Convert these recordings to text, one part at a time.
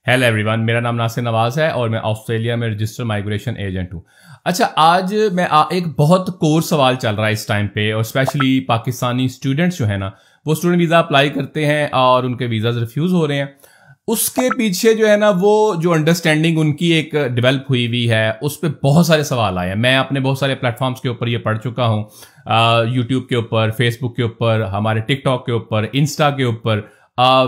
Hello everyone, मेरा नाम नासिर नवाज है और मैं ऑस्ट्रेलिया में रजिस्टर्ड माइग्रेशन एजेंट हूँ। अच्छा, आज मैं एक बहुत कोर सवाल चल रहा है इस टाइम पे, और स्पेशली पाकिस्तानी स्टूडेंट्स जो है ना, वो स्टूडेंट वीज़ा अप्लाई करते हैं और उनके वीज़ा रिफ्यूज़ हो रहे हैं। उसके पीछे जो है ना, वो जो अंडरस्टैंडिंग उनकी एक डेवलप हुई है, उस पर बहुत सारे सवाल आए हैं। मैं अपने बहुत सारे प्लेटफॉर्म्स के ऊपर ये पढ़ चुका हूँ, यूट्यूब के ऊपर, फेसबुक के ऊपर, हमारे टिकटॉक के ऊपर, इंस्टा के ऊपर,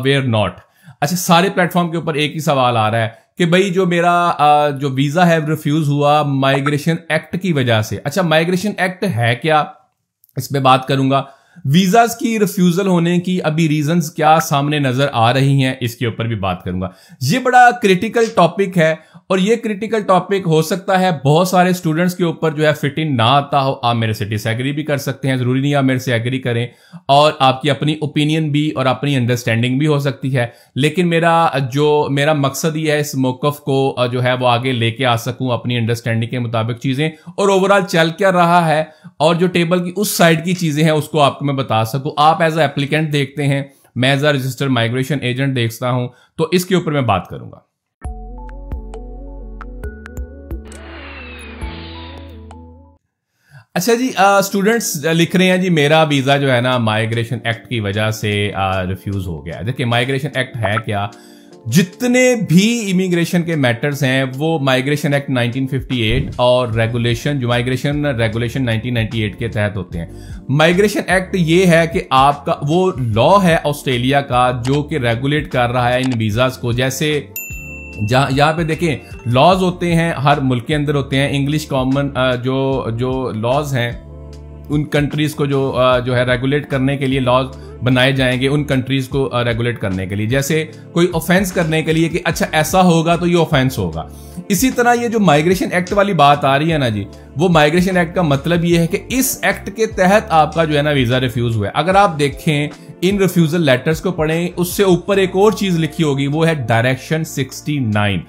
वेयर नॉट। अच्छा, सारे प्लेटफॉर्म के ऊपर एक ही सवाल आ रहा है कि भाई जो मेरा जो वीजा है रिफ्यूज हुआ माइग्रेशन एक्ट की वजह से। अच्छा, माइग्रेशन एक्ट है क्या, इस पे बात करूंगा। वीजास की रिफ्यूजल होने की अभी रीजंस क्या सामने नजर आ रही हैं, इसके ऊपर भी बात करूंगा। ये बड़ा क्रिटिकल टॉपिक है और ये क्रिटिकल टॉपिक हो सकता है बहुत सारे स्टूडेंट्स के ऊपर जो है फिट इन ना आता हो। आप मेरे से डिसएग्री भी कर सकते हैं, जरूरी नहीं आप मेरे से एग्री करें, और आपकी अपनी ओपिनियन भी और अपनी अंडरस्टैंडिंग भी हो सकती है। लेकिन मेरा मकसद ये है इस मौकफ को जो है वो आगे लेके आ सकूं अपनी अंडरस्टैंडिंग के मुताबिक चीजें, और ओवरऑल चल क्या रहा है और जो टेबल की उस साइड की चीजें हैं उसको आपको मैं बता सकूं। आप एज ए एप्लीकेंट देखते हैं, मैं as a registered migration agent देखता हूं, तो इसके ऊपर मैं बात करूंगा। अच्छा जी, स्टूडेंट्स लिख रहे हैं जी मेरा वीजा जो है ना माइग्रेशन एक्ट की वजह से रिफ्यूज हो गया। देखिए, माइग्रेशन एक्ट है क्या? जितने भी इमिग्रेशन के मैटर्स हैं वो माइग्रेशन एक्ट 1958 और माइग्रेशन रेगुलेशन 1998 के तहत होते हैं। माइग्रेशन एक्ट ये है कि आपका वो लॉ है ऑस्ट्रेलिया का जो कि रेगुलेट कर रहा है इन वीजास को। जैसे यहाँ पे देखें, लॉज होते हैं, हर मुल्क के अंदर होते हैं। इंग्लिश कॉमन जो लॉज हैं उन कंट्रीज को जो है रेगुलेट करने के लिए लॉज बनाए जाएंगे उन कंट्रीज को रेगुलेट करने के लिए। जैसे कोई ऑफेंस करने के लिए कि अच्छा ऐसा होगा तो ये ऑफेंस होगा। इसी तरह ये जो माइग्रेशन एक्ट वाली बात आ रही है ना जी, वो माइग्रेशन एक्ट का मतलब ये है कि इस एक्ट के तहत आपका जो है ना वीजा रिफ्यूज हुआ है। अगर आप देखें इन रिफ्यूजल लेटर्स को पढ़ें, उससे ऊपर एक और चीज लिखी होगी, वो है डायरेक्शन 69।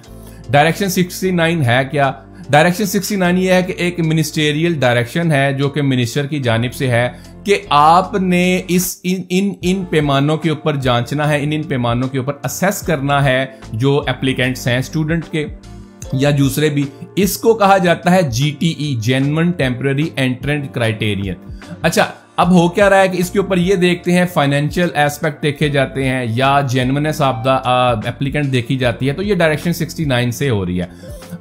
डायरेक्शन 69 है क्या? डायरेक्शन 69 ये है कि एक मिनिस्टेरियल डायरेक्शन है जो कि मिनिस्टर की जानिब से है कि आपने इन पैमानों के ऊपर जांचना है, इन पैमानों के ऊपर असेस करना है जो एप्लीकेंट्स हैं, स्टूडेंट के या दूसरे भी। इसको कहा जाता है GTE, जेन्युइन टेम्पररी एंट्रेंट क्राइटेरियन। अच्छा, अब हो क्या रहा है कि इसके ऊपर ये देखते हैं, फाइनेंशियल एस्पेक्ट देखे जाते हैं या जेन्युइननेस ऑफ द एप्लीकेंट देखी जाती है, तो ये डायरेक्शन 69 से हो रही है।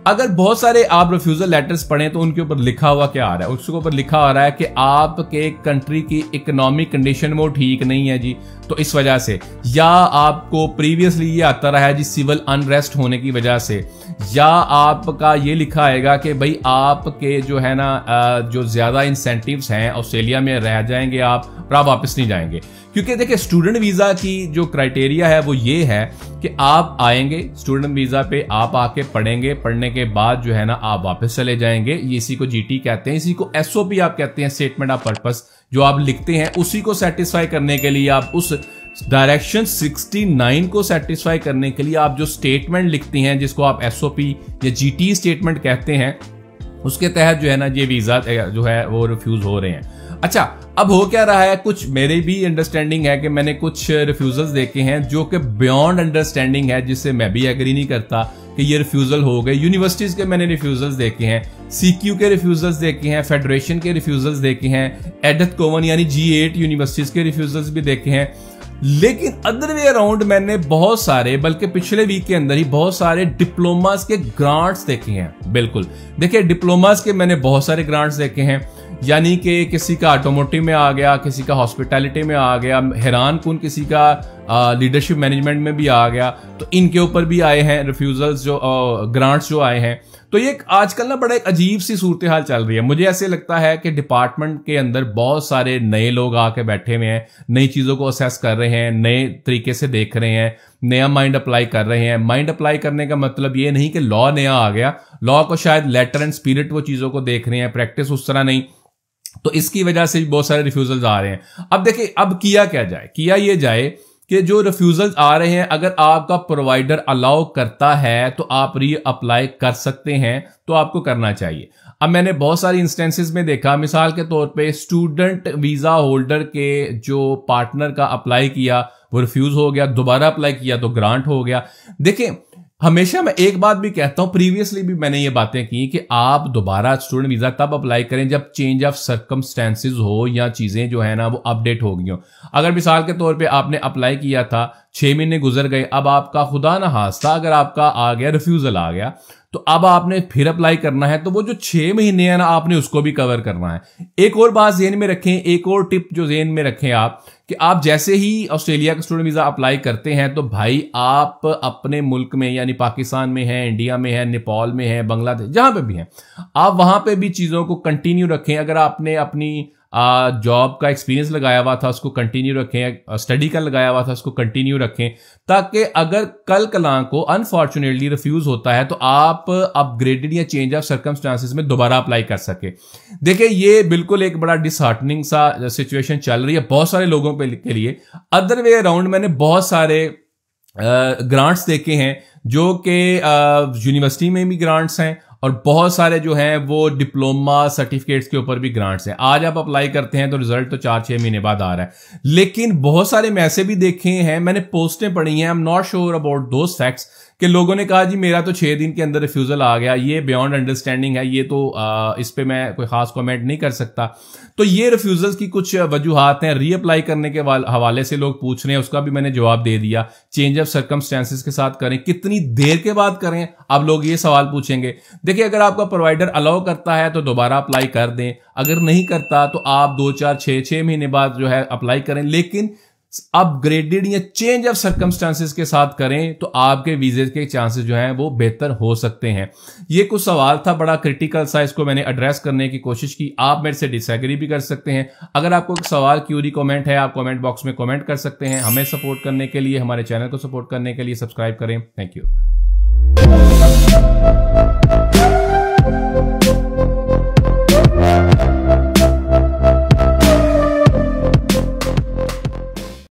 अगर बहुत सारे आप रिफ्यूजल लेटर्स पढ़ें तो उनके ऊपर लिखा हुआ क्या आ रहा है? उसके ऊपर लिखा आ रहा है कि आपके कंट्री की इकोनॉमिक कंडीशन वो ठीक नहीं है जी, तो इस वजह से, या आपको प्रीवियसली ये आता रहा है जी सिविल अनरेस्ट होने की वजह से, या आपका ये लिखा आएगा कि भाई आपके जो है ना जो ज्यादा इंसेंटिव्स हैं ऑस्ट्रेलिया में रह जाएंगे आप और आप वापस नहीं जाएंगे। क्योंकि देखिए, स्टूडेंट वीजा की जो क्राइटेरिया है वो ये है कि आप आएंगे स्टूडेंट वीजा पे, आप आके पढ़ेंगे, पढ़ने के बाद जो है ना आप वापस चले जाएंगे। ये इसी को GT कहते हैं, इसी को SOP आप कहते हैं, स्टेटमेंट ऑफ पर्पस, जो आप लिखते हैं उसी को सेटिस्फाई करने के लिए, आप उस डायरेक्शन 69 को सेटिस्फाई करने के लिए आप जो स्टेटमेंट लिखते हैं जिसको आप SOP या GT स्टेटमेंट कहते हैं, उसके तहत जो है ना ये वीजा जो है वो रिफ्यूज हो रहे हैं। अच्छा, अब हो क्या रहा है, कुछ मेरे भी अंडरस्टैंडिंग है कि मैंने कुछ रिफ्यूजल्स देखे हैं जो कि बियॉन्ड अंडरस्टैंडिंग है, जिससे मैं भी एग्री नहीं करता कि ये रिफ्यूजल हो गए। यूनिवर्सिटीज के मैंने रिफ्यूजल्स देखे हैं, CQ के रिफ्यूजल्स देखे हैं, फेडरेशन के रिफ्यूजल्स देखे हैं, एडथ कोवन यानी G8 यूनिवर्सिटीज के रिफ्यूजल्स भी देखे हैं। लेकिन अदर वे अराउंड मैंने बहुत सारे, बल्कि पिछले वीक के अंदर ही बहुत सारे डिप्लोमास के ग्रांट्स देखे हैं। बिल्कुल, देखिए, डिप्लोमास के मैंने बहुत सारे ग्रांट्स देखे हैं, यानी कि किसी का ऑटोमोटिव में आ गया, किसी का हॉस्पिटैलिटी में आ गया, हैरान कुन किसी का लीडरशिप मैनेजमेंट में भी आ गया, तो इनके ऊपर भी आए हैं रिफ्यूजल्स, जो ग्रांट्स जो आए हैं। तो ये आजकल ना बड़ा एक अजीब सी सूरत हाल चल रही है। मुझे ऐसे लगता है कि डिपार्टमेंट के अंदर बहुत सारे नए लोग आके बैठे हुए हैं, नई चीजों को असेस कर रहे हैं, नए तरीके से देख रहे हैं, नया माइंड अप्लाई कर रहे हैं। माइंड अप्लाई करने का मतलब ये नहीं कि लॉ नया आ गया, लॉ को शायद लेटर एंड स्पिरिट वो चीजों को देख रहे हैं, प्रैक्टिस उस तरह नहीं। तो इसकी वजह से बहुत सारे रिफ्यूजल्स आ रहे हैं। अब देखिए, अब किया क्या जाए? किया ये जाए कि जो रिफ्यूजल्स आ रहे हैं, अगर आपका प्रोवाइडर अलाउ करता है तो आप री अप्लाई कर सकते हैं, तो आपको करना चाहिए। अब मैंने बहुत सारी इंस्टेंसेस में देखा, मिसाल के तौर पे स्टूडेंट वीजा होल्डर के जो पार्टनर का अप्लाई किया वो रिफ्यूज हो गया, दोबारा अप्लाई किया तो ग्रांट हो गया। देखें, हमेशा मैं एक बात भी कहता हूं, प्रीवियसली भी मैंने ये बातें की कि आप दोबारा स्टूडेंट वीजा तब अप्लाई करें जब चेंज ऑफ सर्कमस्टेंसेस हो या चीजें जो है ना वो अपडेट हो गई हो। अगर मिसाल के तौर पे आपने अप्लाई किया था, 6 महीने गुजर गए, अब आपका खुदा ना हास्ता अगर आपका आ गया रिफ्यूजल आ गया, तो अब आपने फिर अप्लाई करना है, तो वो जो 6 महीने है ना आपने उसको भी कवर करना है। एक और बात ज़हन में रखें, एक और टिप जो ज़हन में रखें आप, कि आप जैसे ही ऑस्ट्रेलिया का स्टूडेंट वीजा अप्लाई करते हैं तो भाई आप अपने मुल्क में यानी पाकिस्तान में है, इंडिया में है, नेपाल में है, बांग्लादेश, जहां पे भी हैं, आप वहां पे भी चीजों को कंटिन्यू रखें। अगर आपने अपनी जॉब का एक्सपीरियंस लगाया हुआ था उसको कंटिन्यू रखें, स्टडी का लगाया हुआ था उसको कंटिन्यू रखें, ताकि अगर कल कलां को अनफॉर्चुनेटली रिफ्यूज होता है तो आप अपग्रेडेड या चेंज ऑफ सर्कमस्टांसेस में दोबारा अप्लाई कर सके। देखिए ये बिल्कुल एक बड़ा डिसहार्टनिंग सा सिचुएशन चल रही है बहुत सारे लोगों के लिए। अदर वे अराउंड मैंने बहुत सारे ग्रांट्स देखे हैं जो कि यूनिवर्सिटी में भी ग्रांट्स हैं और बहुत सारे जो हैं वो डिप्लोमा सर्टिफिकेट्स के ऊपर भी ग्रांट्स हैं। आज आप अप्लाई करते हैं तो रिजल्ट तो 4-6 महीने बाद आ रहा है, लेकिन बहुत सारे मैं ऐसे भी देखे हैं, मैंने पोस्टें पढ़ी हैं, I am not sure about those facts, कि लोगों ने कहा जी मेरा तो 6 दिन के अंदर रिफ्यूजल आ गया। ये बियॉन्ड अंडरस्टैंडिंग है, ये तो इस पे मैं कोई खास कमेंट नहीं कर सकता। तो ये रिफ्यूजल्स की कुछ वजूहात हैं। रीअप्लाई करने के हवाले से लोग पूछ रहे हैं, उसका भी मैंने जवाब दे दिया। चेंज ऑफ सर्कमस्टेंसेस के साथ करें, कितनी देर के बाद करें, अब लोग ये सवाल पूछेंगे। देखिए अगर आपका प्रोवाइडर अलाउ करता है तो दोबारा अप्लाई कर दें, अगर नहीं करता तो आप 2-4-6 महीने बाद जो है अप्लाई करें, लेकिन अपग्रेडेड या चेंज ऑफ सर्कमस्टांसेस के साथ करें तो आपके वीजे के चांसेस जो हैं वो बेहतर हो सकते हैं। ये कुछ सवाल था बड़ा क्रिटिकल सा, इसको मैंने एड्रेस करने की कोशिश की। आप मेरे से डिसएग्री भी कर सकते हैं। अगर आपको सवाल क्यूरी कमेंट है, आप कमेंट बॉक्स में कमेंट कर सकते हैं। हमें सपोर्ट करने के लिए, हमारे चैनल को सपोर्ट करने के लिए सब्सक्राइब करें। Thank you.